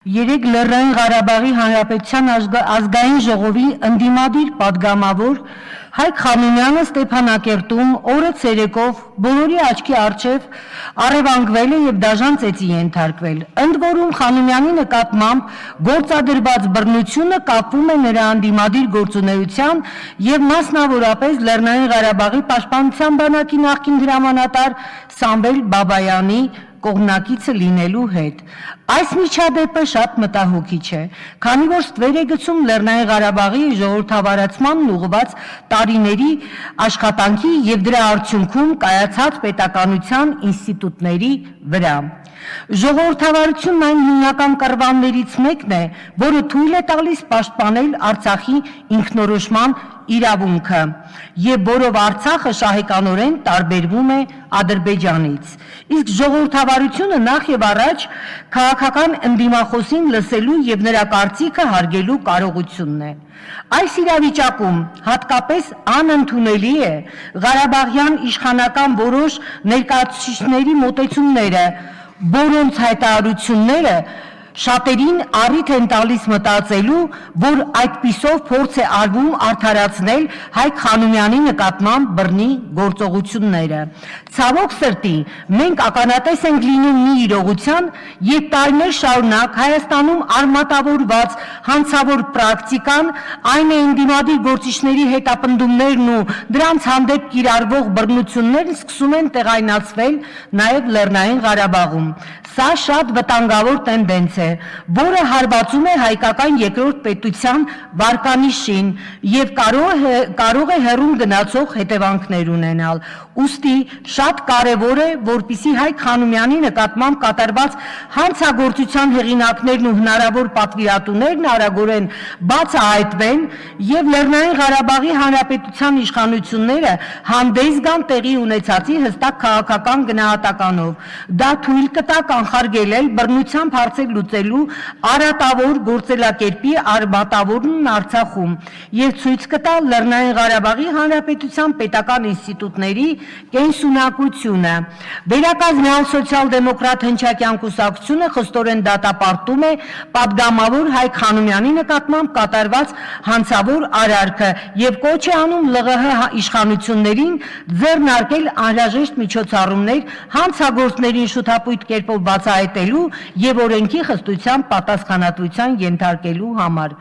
Երեկ Լեռնային Ղարաբաղի Հանրապետության ազգային ժողովի ընդդիմադիր պատգամավոր Հայկ Խանոմյանը Ստեփանակերտում օրը ցերեկով բոլորի աչքի առջև առևանգվել է եւ դաժան ծեծի ենթարկվել։ Ընդ որում Խանոմյանի նկատմամբ գործադրված բռնությունը կապվում է նրա ընդդիմադիր գործունեության եւ մասնավորապես Լեռնային Ղարաբաղի պաշտպանության բանակի նախկին հրամանատար Սամվել Բաբայանի կողմնակիցը լինելու հետ։ Այս միջադեպը շատ մտահոգիչ է, քանի որ ստվեր է գցում Լեռնային Ղարաբաղի ժողովրդավարացմանն ուղղված տարիների աշխատանքի եւ դրա արդյունքում կայացած պետականության ինստիտուտների վրա։ Ժողովրդավարությունն այն հիմնական կռվաններից մեկն է, որը թույլ է տալիս պաշտպանել Արցախի ինքնորոշման իրավունքը եւ որով Արցախը շահեկանորեն տարբերվում է Ադրբեջանից։ Իսկ ժողովրդավարությունը նախ եւ առաջ քաղաքական ընդդիմախոսին լսելու եւ նրա կարծիքը հարգելու կարողությունն է։ Այս իրավիճակում հատկապես անընդունելի է Ղարաբաղյան իշխանական որոշ ներկայացուցիչների մոտեցումները, որոնց հայտարարությունները շատերին առիթ են տալիս մտածելու, որ այդպիսով փորձ է արվում արդարացնել Հայկ Խանոմյանի նկատմամբ բռնի գործողությունները։ Ցավոք սրտի, մենք ականատես ենք լինում մի իրողության, երբ տարիներ շարունակ Հայաստանում արմատավորված հանցավոր պրակտիկան, այն է ընդդիմադիր գործիչների հետապնդումներն ու դրանց հանդեպ կիրառվող բռնություններն սկսում են տեղայնացվել նաև Լեռնային Ղարաբաղում։ Սա շատ վտանգավոր տենդենց է, որը հարվածում է հայկական երկրորդ պետության վարկանիշին եւ կարող է հեռուն գնացող հետևանքներ ունենալ։ Ուստի շատ կարևոր է, որպեսզի Հայկ Խանոմյանի նկատմամբ կատարված հանցագործության հեղինակներն ու հնարավոր պատվիրատուներն արագորեն բացահայտվեն եւ Լեռնային Ղարաբաղի Հանրապետության իշխանությունները հանդես գան տեղի ունեցածի հստակ քաղաքական գնահատականով։ Դա թույլ կտա կանխարգելել բռնությամբ հարցեր լուծելու արատավոր գործելակերպի արմատավորումն Արցախում եւ ցույց կտա Լեռնային Ղարաբաղի Հանրապետության պետական ինստիտուտների կենսունակությունը։ Վերակազմյալ սոցիալ-դեմոկրատ հնչակյան կուսակցությունը խստորեն դատապարտում է պատգամավոր Հայկ Խանոմյանի նկատմամբ կատարված հանցավոր արարքը եւ կոչ է անում ԼՂՀ իշխանություններին ձեռնարկել անհրաժեշտ միջոցառումներ հանցագործներին շուտապույտ կերպով բացահայտելու եւ օրենքի խստությամբ պատասխանատվության ենթարկելու համար։